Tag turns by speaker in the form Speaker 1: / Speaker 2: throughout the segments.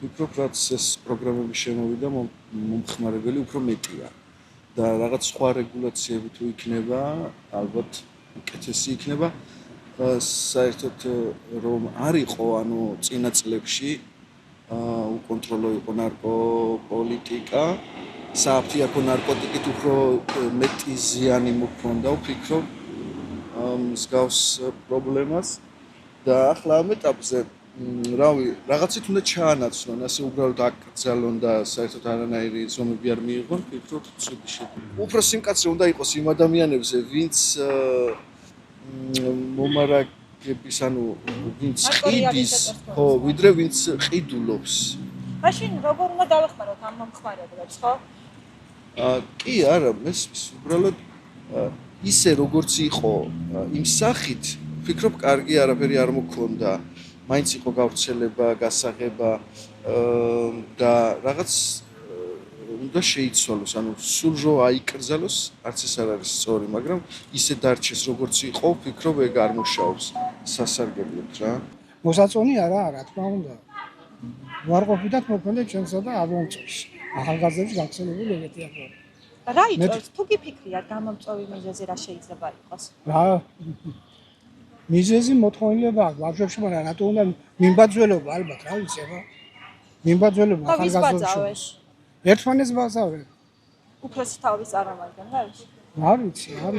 Speaker 1: ვფიქრობ, რაც ეს პროგრამები შემოვიდა, მომხმარებელი უფრო მეტია და რაღაც სხვა რეგულაციები თუ იქნება, ალბათ უკეთესი იქნება. საერთოდ რომ არ იყო, ანუ წინა წლებში უკონტროლო იყო ნარკოპოლიტიკა, სააფთიაქო ნარკოტიკით უფრო მეტი ზიანი მოქონდა, ვფიქრობ, მსგავს პრობლემას და ახლა ამ ეტაპზე რავი, რაღაცით უნდა ჩაანაცვლონ, ასე უბრალოდ აკრძალონ და საერთოდ არანაირი ზომები არ მიიღონ, ვფიქრობ, ცუდი შედეგი. უფრო სიმკაცრე უნდა იყოს იმ ადამიანებზე, ვინც მომარაგების, ანუ ვინც ყიდის, ხო, ვიდრე ვინც ყიდულობს.
Speaker 2: მაშინ როგორ უნდა დავეხმაროთ ამ მომხმარებლებს, ხო?
Speaker 1: კი, არა, მესმის, უბრალოდ ისე როგორც იყო იმ სახით, ვფიქრობ, კარგი არაფერი არ მოქონდა. მაინც იყო გავრცელება, გასაღება და რაღაც უნდა შეიცვალოს, ანუ სულ რო აიკრძალოს, არც ეს არ არის სწორი, მაგრამ ისე დარჩეს როგორც იყო, ვფიქრობ, ეგ არ მუშაობს სასარგებლოდ რა.
Speaker 3: მოსაწონი არა, თქმა უნდა. ვარყოფითად მოქმედებს ჩვენსა და ამომწევს. ახალგაზრდების გავრცელებული ეგეთი აღარ.
Speaker 2: რა იწევს? თუ გიფიქრიათ გამომწვევი მიზეზი რა შეიძლება იყოს?
Speaker 3: რა მიზეზი მოთხოვნილება აქვს ბავშვებში, მაგრამ რატო უნდა მიმბაძველობა ალბათ, რა ვიცი რა. მიმბაძველობა ახალგაზრდებში. ერთმანეთს ბაზავენ.
Speaker 2: უფროსი თავის წარმომადგენლ რა ვიცი?
Speaker 3: არ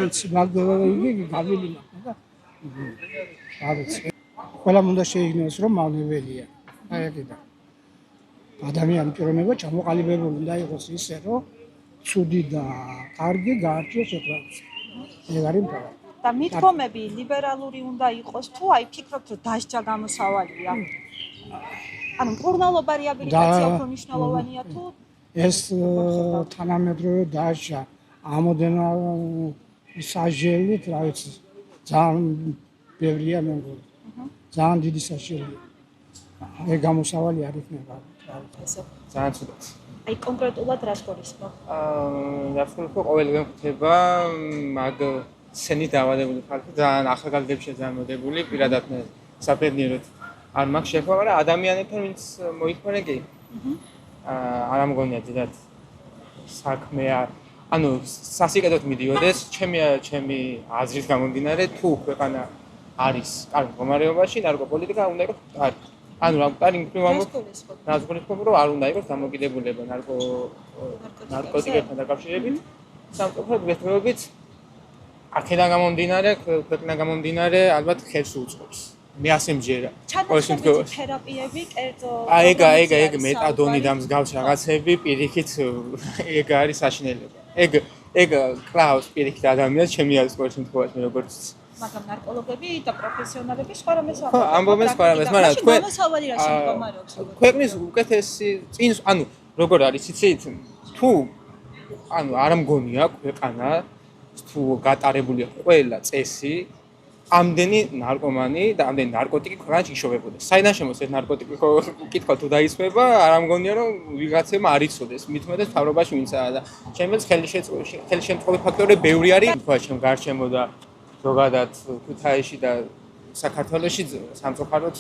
Speaker 3: ვიცი, მაგრამ იგი გავილინა და არ ვიცი. ყველამ უნდა შეიგნოს, რომ მავნებელია. აი ეგედა. ადამიანის პიროვნება ჩამოყალიბებული უნდა იყოს ისე, რომ ცუდი და კარგი გაარჩიოს ერთმანეთს. ეგ არის მთავარი.
Speaker 2: და მიდგომები ლიბერალური უნდა იყოს, თუ აი ფიქრობთ, რომ დასჯა გამოსავალია? ანუ მკურნალობა რეაბილიტაცია უფრო მნიშვნელოვანია თუ
Speaker 3: ეს თანამედროვე დასჯა ამოდენა საჟელით, რა ვიცი, ძალიან ბევრია მე მგონი. ძალიან დიდი საჟელია. ეგ გამოსავალი არ იქნება, რა ვიცი.
Speaker 4: ძალიან ცუდად.
Speaker 2: აი კონკრეტულად რას გულისხმობ?
Speaker 4: რაც გულისხმობ, ყოველდღე ხდება მაგ სცენით დაავადებული ხალხი, ძალიან ახალგაზრდებია ძალიან მოდებული, პირადად მე საფერნიეროდ არ მაქვს შეხება, მაგრამ ადამიანებთან ვინც მოიხმარე კი. არ ამგონია დიდად საქმე, ანუ სასიკეთოდ მიდიოდეს, ჩემი აზრის გამომდინარე, თუ ქვეყანა არის კარგ მდგომარეობაში, ნარკოპოლიტიკა უნდა იყოს კარგი. ანუ რამტარი რას გულისხმობ, რომ არ უნდა იყოს დამოკიდებულება ნარკოტიკებთან დაკავშირებით, სამწუხაროდ დღესდღეობით აქედან გამომდინარე, ქვეყნიდან გამომდინარე, ალბათ ხელს უწყობს. მე ასე მჯერა.
Speaker 2: ჩანაცვლებითი თერაპიები, კერძო
Speaker 4: ეგ მეტადონი და მსგავს რაღაცები პირიქით ეგ არის საშინელება. ეგ კლავს პირიქით ადამიანს, ჩემი არის ყოველ შემთხვევაში მე როგორც
Speaker 2: მაგრამ ნარკოლოგები და პროფესიონალები სხვა რამეს
Speaker 4: ხო, ამბობენ სხვა რამეს, მაგრამ თქვენ
Speaker 2: გამოსავალი რა შემდგომარეობს?
Speaker 4: ქვეყნის უკეთესი წინს, ანუ როგორ არის, იცით? თუ ანუ არ მგონია ქვეყანა თუ გატარებულია ყველა წესი, ამდენი ნარკომანი და ამდენი ნარკოტიკი ქვეყანაში იშოვებოდეს. საიდან შემოს ეს ნარკოტიკი კითხვა თუ დაისვება, არ ამგონია რომ ვიღაცებმა არ იცოდეს. მithumetes თავრობაში ვინცაა და ჩემს ხელშემწყობი ფაქტორები ბევრი არის. თქვა ჩემ გარშემო და ზოგადად ქუთაისში და საქართველოში სამწუხაროდ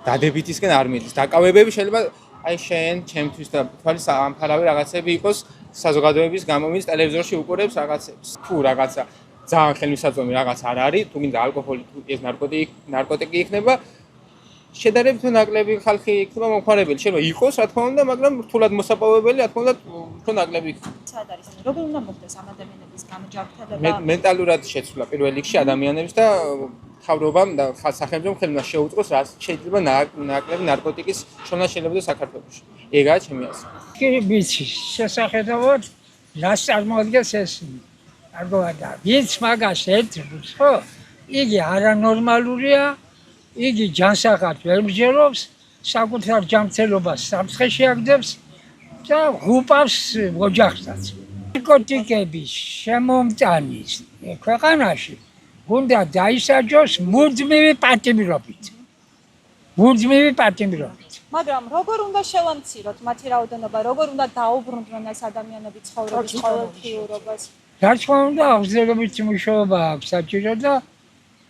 Speaker 4: დადებითისკენ არ მიდის. დაკავებები შეიძლება აი შენ, ჩემთვის და თვალის ამფარავი რაღაცები იყოს საზოგადოების გამო, ვინც ტელევიზორში უყურებს რაღაცებს. თუ რაღაცა ძალიან ხელმისაწვდომი რაღაც არ არის, თუ გინდა ალკოჰოლი, თუ ეს ნარკოტიკი იქნება, შედარებით ნაკლები ხალხი იქნება მომხმარებელი. შეიძლება იყოს, რა თქმა უნდა, მაგრამ რთულად მოსაპოვებელი, რა თქმა უნდა, უფრო ნაკლები იქნება.
Speaker 2: სად არის? როგორ უნდა მოხდეს ამ ადამიანების გამოჯანმრთელება?
Speaker 4: მენტალურად შეცვლა პირველ რიგში ადამიანების და მთავრობამ და სახელმწიფომ ხელმა შეუწყოს, რაც შეიძლება ნაკლები ნარკოტიკის შონა შეიძლება საქართველოში. ეგაა ჩემი აზრი.
Speaker 5: კი ვიცი, შესახედავად რას წარმოადგენს ეს არგოვადა. ვინც მაგას ეთრებს, ხო? იგი არანორმალურია, იგი ჯანსაღად ვერ მსჯელობს, საკუთარ ჯანმრთელობას სამცხეში აგდებს და ღუპავს ოჯახსაც. ნარკოტიკების შემომტანის ქვეყანაში უნდა დაისაჯოს მუდმივი პატიმრობით.
Speaker 2: მაგრამ როგორ უნდა შევამციროთ მათი რაოდენობა, როგორ უნდა დაუბრუნდონ ეს ადამიანები ცხოვრების ყოველდღიურობას?
Speaker 5: რა თქმა უნდა, აღზრდობითი მუშაობა აქვს საჭირო და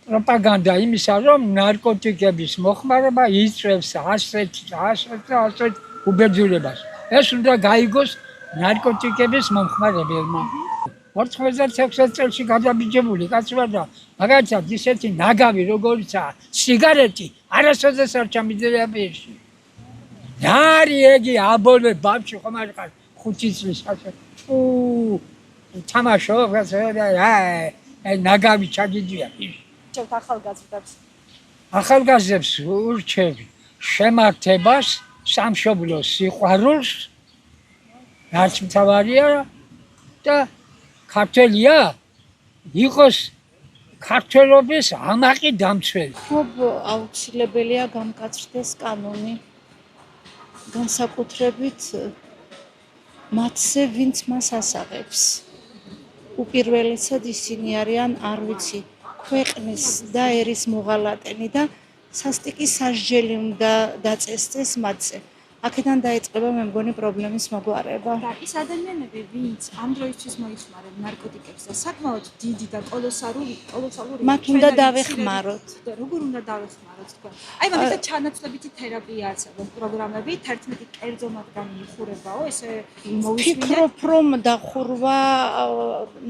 Speaker 5: პროპაგანდა იმისა, რომ ნარკოტიკების მოხმარება იწვევს ასეთ უბედურებას. ეს უნდა გაიგოს ნარკოტიკების მომხმარებელმა. 96 წელს გადაბიჯებული კაცი ვარ და მაგალითად ისეთი ნაგავი როგორიცაა სიგარეტი არასოდეს არ ჩამიდრია პირში. ნარი ეგი აბოლე ბავშვი ხომ არ ხარ 5 წლის ასე. თამაშო აი ნაგავი ჩაგიძვია პირში.
Speaker 2: შევთ ახალგაზრდებს.
Speaker 5: ახალგაზრდებს ურჩევი შემართებას, სამშობლოს სიყვარულს, რაც მთავარია და ქართველია იყოს ქართველობის ამაყი დამცველი.
Speaker 6: აუცილებელია გამკაცრდეს კანონი, განსაკუთრებით მათზე, ვინც მას ასაღებს. უპირველესად ისინი არიან, არ ვიცი, ქვეყნის და ერის მოღალატენი და სასტიკი სასჯელი უნდა დაწესდეს მათზე. აქედან დაიწყება მე მგონი პრობლემის მოგვარება.
Speaker 2: და ის ადამიანები, ვინც ამ დროისთვის მოიხმარენ ნარკოტიკებს და საკმაოდ დიდი და კოლოსალური
Speaker 6: მათ უნდა დავეხმაროთ.
Speaker 2: და როგორ უნდა დავეხმაროთ თქვენ? აი მაგალითად ჩანაცვლებითი თერაპია არსებობს პროგრამები, 11 კერძო მათგანი იხურებაო, ესე მოვისმინეთ.
Speaker 6: ფიქრობ, რომ დახურვა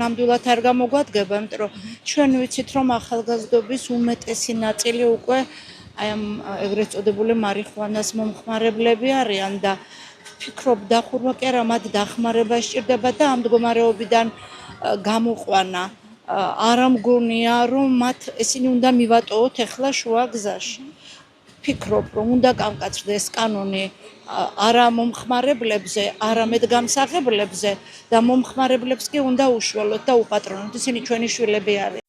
Speaker 6: ნამდვილად არ გამოგვადგება, იმიტომ რომ ჩვენ ვიცით, რომ ახალგაზრდობის უმეტესი ნაწილი უკვე აი ამ ეგრეთ წოდებული მარიხუანას მომხმარებლები არიან და ფიქრობ დახურვა კი არა, მათ დახმარება სჭირდება და ამ მდგომარეობიდან გამოყვანა არ ამგონია, რომ მათ ესენი უნდა მივატოვოთ ახლა შუა გზაში. ფიქრობ, რომ უნდა გამკაცრდეს კანონი არა მომხმარებლებზე, არამედ გამსაღებლებზე და მომხმარებლებს კი უნდა უშუალოდ და უპატრონოთ. ისინი ჩვენი შვილები არიან.